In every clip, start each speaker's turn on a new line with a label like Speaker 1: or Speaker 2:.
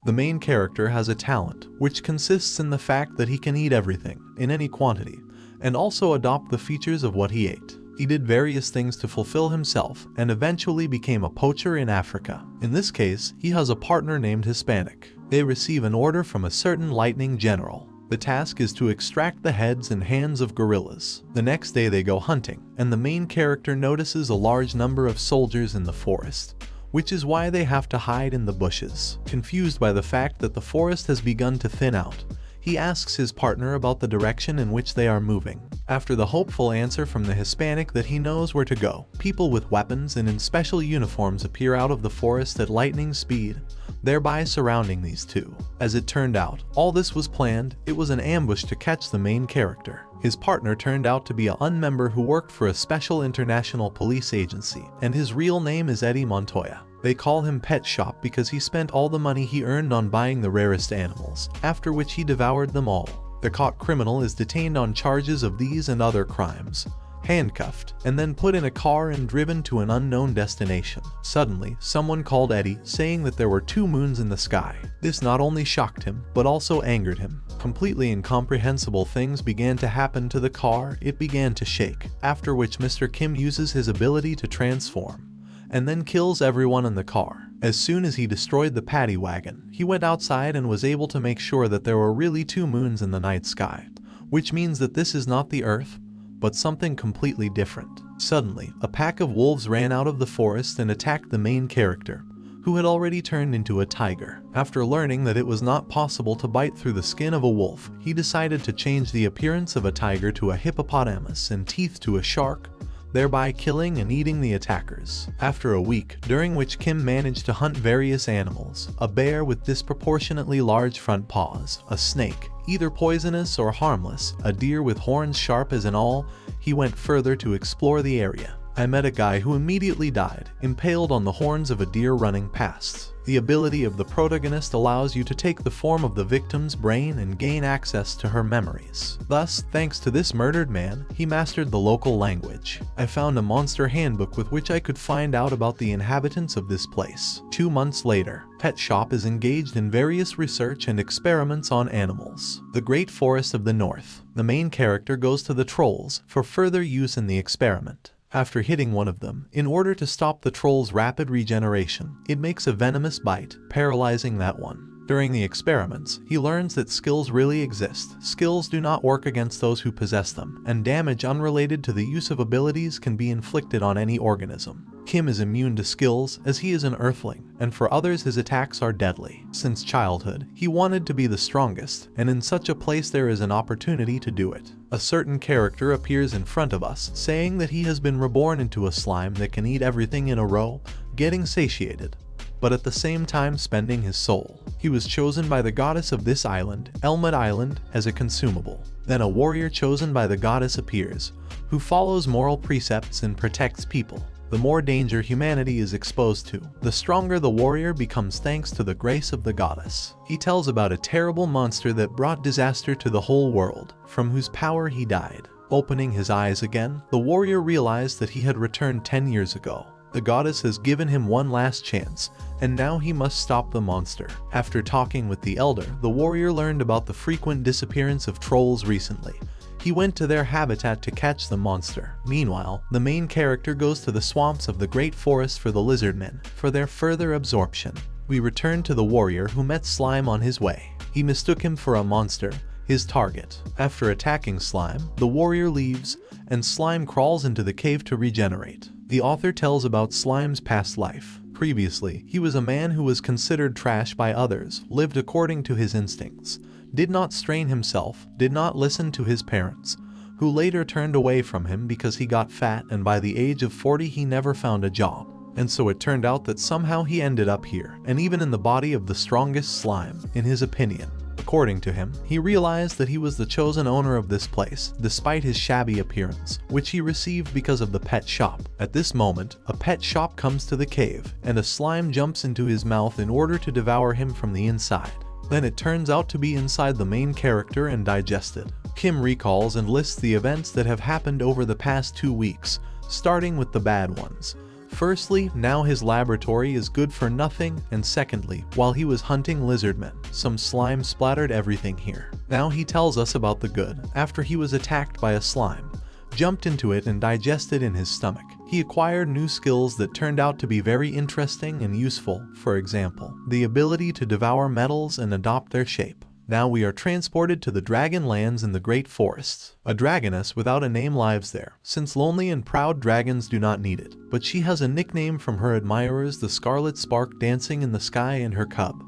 Speaker 1: The main character has a talent, which consists in the fact that he can eat everything, in any quantity, and also adopt the features of what he ate. He did various things to fulfill himself, and eventually became a poacher in Africa. In this case, he has a partner named Hispanic. They receive an order from a certain lightning general. The task is to extract the heads and hands of gorillas. The next day they go hunting, and the main character notices a large number of soldiers in the forest, which is why they have to hide in the bushes. Confused by the fact that the forest has begun to thin out, he asks his partner about the direction in which they are moving. After the hopeful answer from the Hispanic that he knows where to go, people with weapons and in special uniforms appear out of the forest at lightning speed, thereby surrounding these two. As it turned out, all this was planned. It was an ambush to catch the main character. His partner turned out to be a member who worked for a special international police agency, and his real name is Eddie Montoya. They call him Pet Shop because he spent all the money he earned on buying the rarest animals, after which he devoured them all. The caught criminal is detained on charges of these and other crimes, handcuffed, and then put in a car and driven to an unknown destination. Suddenly, someone called Eddie, saying that there were 2 moons in the sky. This not only shocked him, but also angered him. Completely incomprehensible things began to happen to the car. It began to shake, after which Mr. Kim uses his ability to transform, and then kills everyone in the car. As soon as he destroyed the paddy wagon, he went outside and was able to make sure that there were really 2 moons in the night sky, which means that this is not the Earth, but something completely different. Suddenly, a pack of wolves ran out of the forest and attacked the main character, who had already turned into a tiger. After learning that it was not possible to bite through the skin of a wolf, he decided to change the appearance of a tiger to a hippopotamus and teeth to a shark, thereby killing and eating the attackers. After a week, during which Kim managed to hunt various animals, a bear with disproportionately large front paws, a snake, either poisonous or harmless, a deer with horns sharp as an awl, he went further to explore the area. I met a guy who immediately died, impaled on the horns of a deer running past. The ability of the protagonist allows you to take the form of the victim's brain and gain access to her memories. Thus, thanks to this murdered man, he mastered the local language. I found a monster handbook with which I could find out about the inhabitants of this place. 2 months later, Pet Shop is engaged in various research and experiments on animals. The Great Forest of the North. The main character goes to the trolls for further use in the experiment. After hitting one of them, in order to stop the troll's rapid regeneration, it makes a venomous bite, paralyzing that one. During the experiments, he learns that skills really exist. Skills do not work against those who possess them, and damage unrelated to the use of abilities can be inflicted on any organism. Kim is immune to skills as he is an earthling, and for others his attacks are deadly. Since childhood, he wanted to be the strongest, and in such a place there is an opportunity to do it. A certain character appears in front of us, saying that he has been reborn into a slime that can eat everything in a row, getting satiated, but at the same time spending his soul. He was chosen by the goddess of this island, Elmwood Island, as a consumable. Then a warrior chosen by the goddess appears, who follows moral precepts and protects people. The more danger humanity is exposed to, the stronger the warrior becomes thanks to the grace of the goddess. He tells about a terrible monster that brought disaster to the whole world, from whose power he died. Opening his eyes again, the warrior realized that he had returned 10 years ago. The goddess has given him one last chance, and now he must stop the monster. After talking with the elder, the warrior learned about the frequent disappearance of trolls recently. He went to their habitat to catch the monster. Meanwhile, the main character goes to the swamps of the Great Forest for the lizardmen, for their further absorption. We return to the warrior who met Slime on his way. He mistook him for a monster, his target. After attacking Slime, the warrior leaves, and Slime crawls into the cave to regenerate. The author tells about Slime's past life. Previously, he was a man who was considered trash by others, lived according to his instincts, did not strain himself, did not listen to his parents, who later turned away from him because he got fat, and by the age of 40 he never found a job. And so it turned out that somehow he ended up here, and even in the body of the strongest slime, in his opinion. According to him, he realized that he was the chosen owner of this place, despite his shabby appearance, which he received because of the pet shop. At this moment, a pet shop comes to the cave, and a slime jumps into his mouth in order to devour him from the inside. Then it turns out to be inside the main character and digested. Kim recalls and lists the events that have happened over the past 2 weeks, starting with the bad ones, Firstly, now his laboratory is good for nothing, and secondly, while he was hunting lizardmen, some slime splattered everything here. Now he tells us about the good. After he was attacked by a slime, jumped into it and digested in his stomach, he acquired new skills that turned out to be very interesting and useful. For example, the ability to devour metals and adopt their shape. Now we are transported to the dragon lands in the great forests. A dragoness without a name lives there, since lonely and proud dragons do not need it. But she has a nickname from her admirers, the scarlet spark dancing in the sky, and her cub,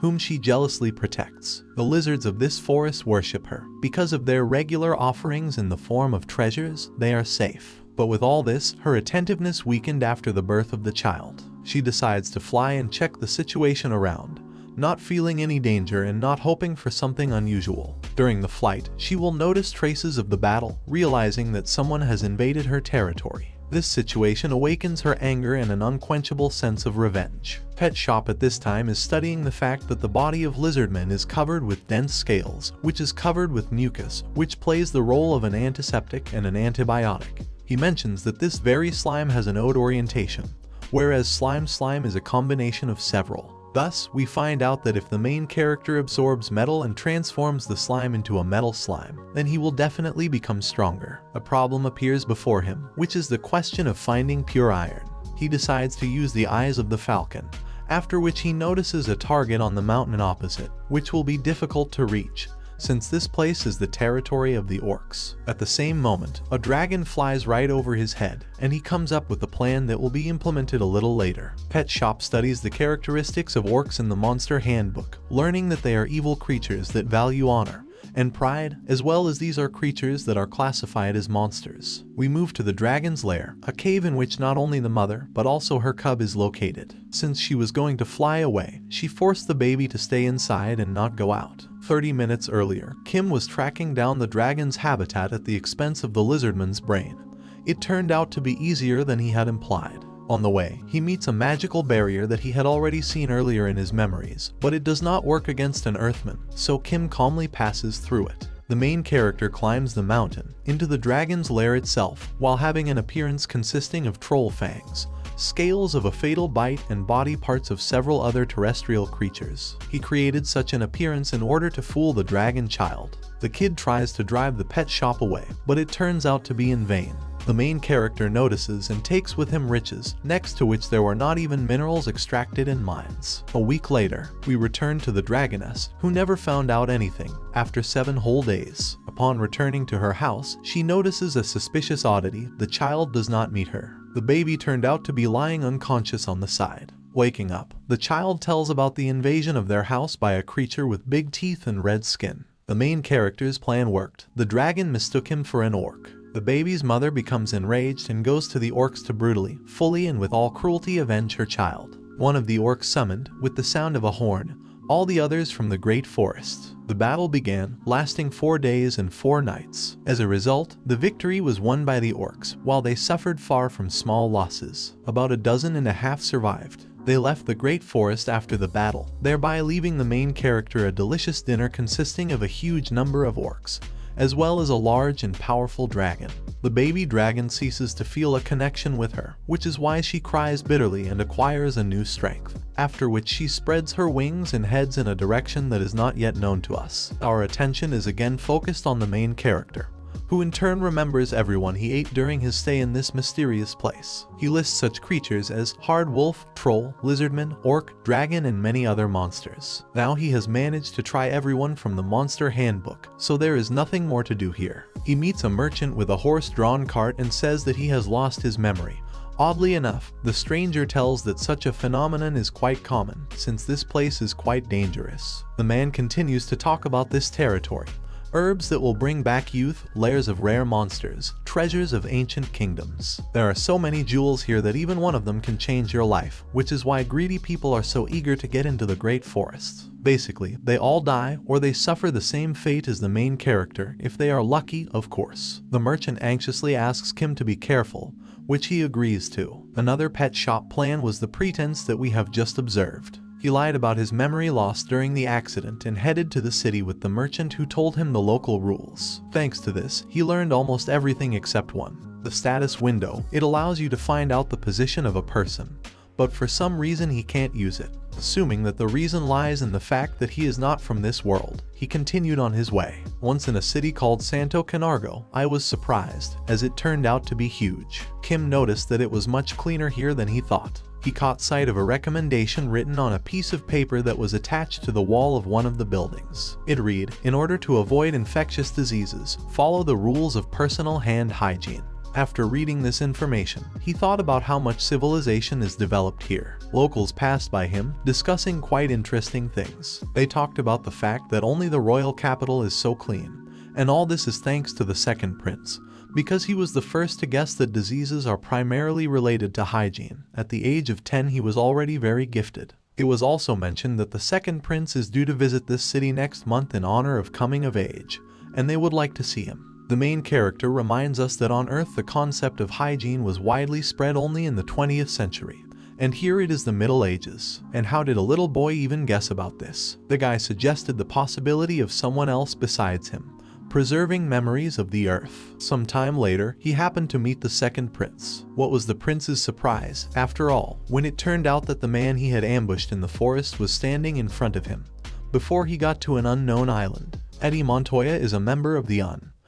Speaker 1: whom she jealously protects. The lizards of this forest worship her. Because of their regular offerings in the form of treasures, they are safe. But with all this, her attentiveness weakened after the birth of the child. She decides to fly and check the situation around, not feeling any danger and not hoping for something unusual. During the flight, she will notice traces of the battle, realizing that someone has invaded her territory. This situation awakens her anger and an unquenchable sense of revenge. Pet Shop at this time is studying the fact that the body of lizardmen is covered with dense scales, which is covered with mucus, which plays the role of an antiseptic and an antibiotic. He mentions that this very slime has an oat orientation, whereas slime is a combination of several. Thus, we find out that if the main character absorbs metal and transforms the slime into a metal slime, then he will definitely become stronger. A problem appears before him, which is the question of finding pure iron. He decides to use the eyes of the falcon, after which he notices a target on the mountain opposite, which will be difficult to reach, since this place is the territory of the orcs. At the same moment, a dragon flies right over his head, and he comes up with a plan that will be implemented a little later. Pet Shop studies the characteristics of orcs in the Monster Handbook, learning that they are evil creatures that value honor and pride, as well as these are creatures that are classified as monsters. We move to the dragon's lair, a cave in which not only the mother, but also her cub is located. Since she was going to fly away, she forced the baby to stay inside and not go out. 30 minutes earlier, Kim was tracking down the dragon's habitat at the expense of the lizardman's brain. It turned out to be easier than he had implied. On the way, he meets a magical barrier that he had already seen earlier in his memories, but it does not work against an earthman, so Kim calmly passes through it. The main character climbs the mountain into the dragon's lair itself, while having an appearance consisting of troll fangs, scales of a fatal bite, and body parts of several other terrestrial creatures. He created such an appearance in order to fool the dragon child. The kid tries to drive the pet shop away, but it turns out to be in vain. The main character notices and takes with him riches, next to which there were not even minerals extracted in mines. A week later, we return to the dragoness, who never found out anything, after 7 whole days. Upon returning to her house, she notices a suspicious oddity: the child does not meet her. The baby turned out to be lying unconscious on the side. Waking up, the child tells about the invasion of their house by a creature with big teeth and red skin. The main character's plan worked. The dragon mistook him for an orc. The baby's mother becomes enraged and goes to the orcs to brutally, fully and with all cruelty avenge her child. One of the orcs summoned, with the sound of a horn, all the others from the great forest. The battle began, lasting 4 days and 4 nights. As a result, the victory was won by the orcs, while they suffered far from small losses. About 12 survived. They left the great forest after the battle, thereby leaving the main character a delicious dinner consisting of a huge number of orcs, as well as a large and powerful dragon. The baby dragon ceases to feel a connection with her, which is why she cries bitterly and acquires a new strength, after which she spreads her wings and heads in a direction that is not yet known to us. Our attention is again focused on the main character, who in turn remembers everyone he ate during his stay in this mysterious place. He lists such creatures as hard wolf, troll, lizardman, orc, dragon, and many other monsters. Now he has managed to try everyone from the Monster Handbook, so there is nothing more to do here. He meets a merchant with a horse-drawn cart and says that he has lost his memory. Oddly enough, the stranger tells that such a phenomenon is quite common, since this place is quite dangerous. The man continues to talk about this territory, herbs that will bring back youth, lairs of rare monsters, treasures of ancient kingdoms. There are so many jewels here that even one of them can change your life, which is why greedy people are so eager to get into the great forests. Basically, they all die, or they suffer the same fate as the main character, if they are lucky, of course. The merchant anxiously asks Kim to be careful, which he agrees to. Another pet shop plan was the pretense that we have just observed. He lied about his memory loss during the accident and headed to the city with the merchant who told him the local rules. Thanks to this, he learned almost everything except one. The status window, it allows you to find out the position of a person, but for some reason he can't use it. Assuming that the reason lies in the fact that he is not from this world, he continued on his way. Once in a city called Santo Canargo, I was surprised, as it turned out to be huge. Kim noticed that it was much cleaner here than he thought. He caught sight of a recommendation written on a piece of paper that was attached to the wall of one of the buildings. It read, "In order to avoid infectious diseases, follow the rules of personal hand hygiene." After reading this information, he thought about how much civilization is developed here. Locals passed by him, discussing quite interesting things. They talked about the fact that only the royal capital is so clean, and all this is thanks to the second prince, because he was the first to guess that diseases are primarily related to hygiene. At the age of 10 he was already very gifted. It was also mentioned that the second prince is due to visit this city next month in honor of coming of age, and they would like to see him. The main character reminds us that on Earth the concept of hygiene was widely spread only in the 20th century, and here it is the Middle Ages. And how did a little boy even guess about this? The guy suggested the possibility of someone else besides him, preserving memories of the Earth. Some time later, he happened to meet the second prince. What was the prince's surprise, after all, when it turned out that the man he had ambushed in the forest was standing in front of him, before he got to an unknown island. Eddie Montoya is a member of the UN.